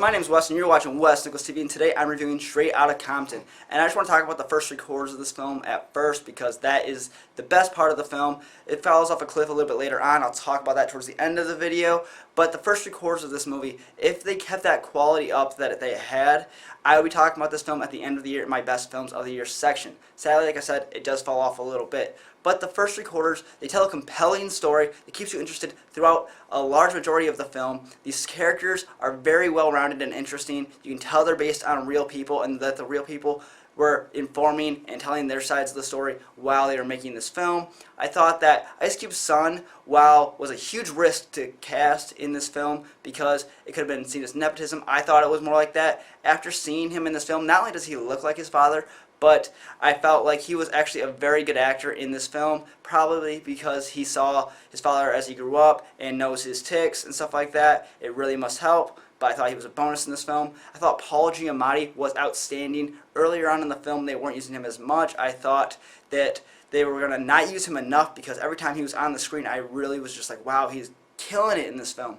my name is Wes and you're watching Wes Nichols TV, and today I'm reviewing Straight Outta Compton. And I just want to talk about the first 3/4 of this film at first because that is the best part of the film. It falls off a cliff a little bit later on. I'll talk about that towards the end of the video. But the first 3/4 of this movie, if they kept that quality up that they had, I will be talking about this film at the end of the year in my best films of the year section. Sadly, like I said, it does fall off a little bit. But the first 3/4, they tell a compelling story that keeps you interested throughout a large majority of the film. These characters are very well-rounded and interesting. You can tell they're based on real people and that the real people were informing and telling their sides of the story while they were making this film. I thought that Ice Cube's son, while was a huge risk to cast in this film because it could have been seen as nepotism, I thought it was more like that. After seeing him in this film, not only does he look like his father, but I felt like he was actually a very good actor in this film, probably because he saw his father as he grew up and knows his tics and stuff like that. It really must help, but I thought he was a bonus in this film. I thought Paul Giamatti was outstanding. Earlier on in the film, they weren't using him as much. I thought that they were going to not use him enough because every time he was on the screen, I really was just like, wow, he's killing it in this film.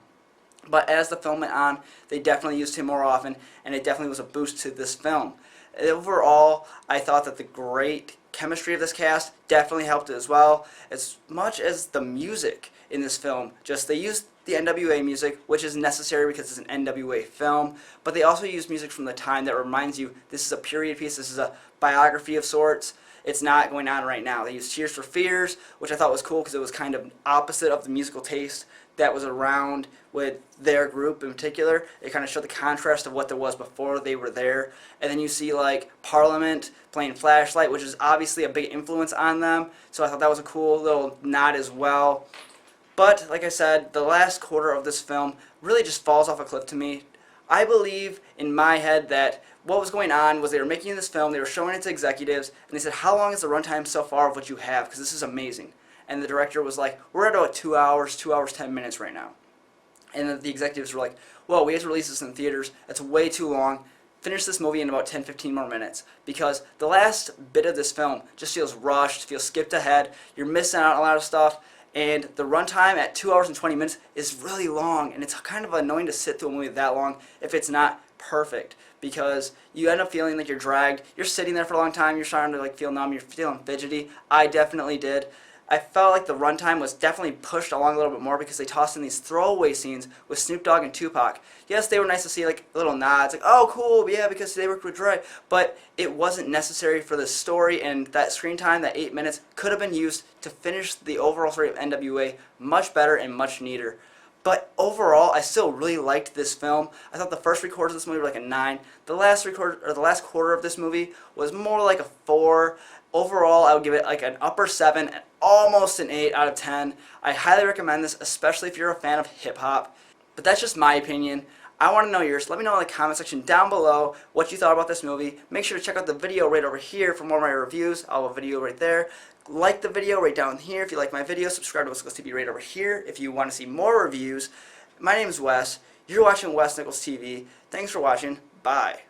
But as the film went on, they definitely used him more often, and it definitely was a boost to this film. Overall, I thought that the great chemistry of this cast definitely helped as well, as much as the music in this film. Just they used the N.W.A music, which is necessary because it's an N.W.A film, but they also use music from the time that reminds you this is a period piece, this is a biography of sorts. It's not going on right now. They used Tears for Fears, which I thought was cool because it was kind of opposite of the musical taste that was around with their group in particular. It kind of showed the contrast of what there was before they were there. And then you see like Parliament playing Flashlight, which is obviously a big influence on them. So I thought that was a cool little nod as well. But like I said, the last quarter of this film really just falls off a cliff to me. I believe in my head that what was going on was they were making this film, they were showing it to executives, and they said, how long is the runtime so far of what you have? Because this is amazing. And the director was like, we're at about 2 hours, 2 hours, 10 minutes right now. And then the executives were like, well, we have to release this in theaters. That's way too long. Finish this movie in about 10, 15 more minutes. Because the last bit of this film just feels rushed, feels skipped ahead. You're missing out on a lot of stuff. And the runtime at 2 hours and 20 minutes is really long. And it's kind of annoying to sit through a movie that long if it's not perfect. Because you end up feeling like you're dragged. You're sitting there for a long time. You're starting to like feel numb. You're feeling fidgety. I definitely did. I felt like the runtime was definitely pushed along a little bit more because they tossed in these throwaway scenes with Snoop Dogg and Tupac. Yes, they were nice to see, like little nods, like, oh cool, yeah, because they worked with Dre, but it wasn't necessary for the story, and that screen time, that 8 minutes, could have been used to finish the overall story of N.W.A much better and much neater. But overall, I still really liked this film. I thought the first 3/4 of this movie were like a 9. The last quarter of this movie was more like a 4. Overall, I would give it like an upper 7, and almost an 8 out of 10. I highly recommend this, especially if you're a fan of hip-hop. But that's just my opinion. I want to know yours. Let me know in the comment section down below what you thought about this movie. Make sure to check out the video right over here for more of my reviews. I'll have a video right there. Like the video right down here if you like my video. Subscribe to Wes Nichols TV right over here if you want to see more reviews. My name is Wes. You're watching Wes Nichols TV. Thanks for watching. Bye.